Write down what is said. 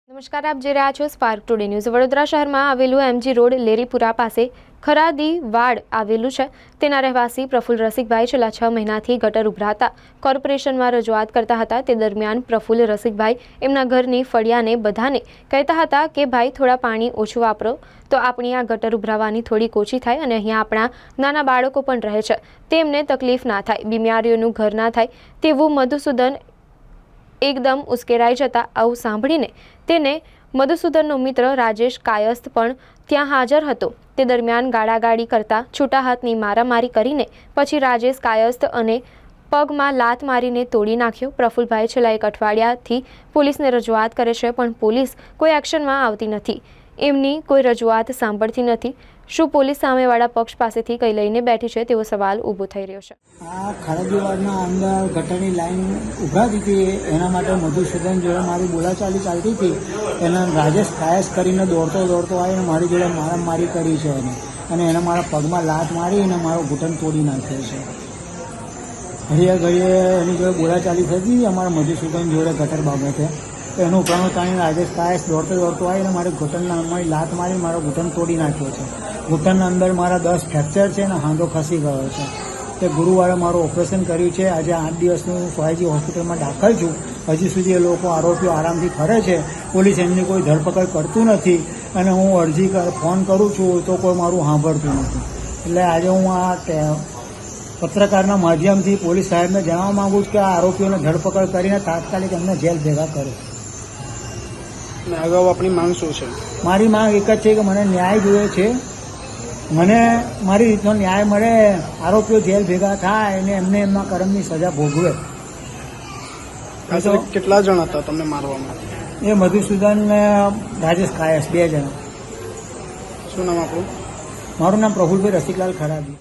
નમસ્કાર, આપ જોઈ રહ્યા છો સ્પાર્ક ટુડે ન્યૂઝ। વડોદરા શહેરમાં આવેલું એમજી રોડ લેરીપુરા પાસે ખરાદી વાડ આવેલું છે। તેના રહેવાસી પ્રફુલ્લ રસિકભાઈ છેલ્લા 6 મહિનાથી ગટર ઉભરાતા કોર્પોરેશનમાં રજૂઆત કરતા હતા। તે દરમિયાન પ્રફુલ્લ રસિકભાઈ એમના ઘરની ફળિયાને બધાને કહેતા હતા કે ભાઈ થોડા પાણી ઓછું વાપરો તો આપણી આ ગટર ઉભરાવાની થોડીક ઓછી થાય અને અહીંયા આપણા નાના બાળકો પણ રહે છે, તેમને તકલીફ ના થાય, બીમારીઓનું ઘર ના થાય તેવું મધુસૂદન એકદમ ઉશ્કેરાઈ જતા આવું સાંભળીને તેને મધુસૂદનનો મિત્ર રાજેશ કાયસ્થ પણ ત્યાં હાજર હતો। તે દરમિયાન ગાળાગાળી કરતા છૂટા હાથની મારામારી કરીને પછી રાજેશ કાયસ્થ અને પગમાં લાત મારીને તોડી નાખ્યો। પ્રફુલ્લભાઈ છેલ્લા 1 અઠવાડિયાથી પોલીસને રજૂઆત કરે છે પણ પોલીસ કોઈ એક્શનમાં આવતી નથી, એમની કોઈ રજૂઆત સાંભળતી નથી। શું પોલીસ સામેવાળા પક્ષ પાસેથી કંઈ લઈને બેઠી છે તેવો સવાલ ઊભો થઈ રહ્યો છે। આ ખરાદીવાડના અંદર ગટરની લાઈન ઉભરાતી હતી, એના માટે મધુસૂદન જોડે મારી બોલાચાલી ચાલતી હતી। એના રાજેશ કાયસ કરીને દોડતો આવીને મારી જોડે મારામારી કરી છે અને એને મારા પગમાં લાત મારી અને મારો ઘૂંટણ તોડી નાખ્યો છે। ઘડીએ એની જોડે બોલાચાલી થતી અમારા મધુસૂદન જોડે ગટર બાબતે, એનું ઉપરાણું તાણીને રાજેશ કાયસ દોડતો આવીને મારે ઘૂંટણના મારી લાત મારી મારો ઘૂંટણ તોડી નાખ્યો છે। ઘૂંટણના અંદર મારા 10 ફ્રેક્ચર છે અને હાંધો ખસી ગયો છે। તે ગુરુવારે મારું ઓપરેશન કર્યું છે। આજે 8 દિવસનું સોયાજી હોસ્પિટલમાં દાખલ છું। હજી સુધી એ લોકો આરોપીઓ આરામથી ફરે છે, પોલીસ એમની કોઈ ધરપકડ કરતું નથી અને હું અરજી ફોન કરું છું તો કોઈ મારું સાંભળતું નથી। એટલે આજે હું આ પત્રકારના માધ્યમથી પોલીસ સાહેબને જણાવવા માગું છું કે આ આરોપીઓને ધરપકડ કરીને તાત્કાલિક એમને જેલ ભેગા કરે। અગાઉ આપણી માંગ શું છે? મારી માંગ એક જ છે કે મને ન્યાય જોઈએ છે, મને મારી રીતનો ન્યાય મળે, આરોપીઓ જેલ ભેગા થાય અને એમને એમના કર્મની સજા ભોગવે। કેટલા જણ હતા તમને મારવામાં? એ મધુસૂદન ને રાજેશ કાયસ 2 જણા। શું નામ આપણું? મારું નામ પ્રફુલ્લભાઈ રસિકલાલ ખરાદી।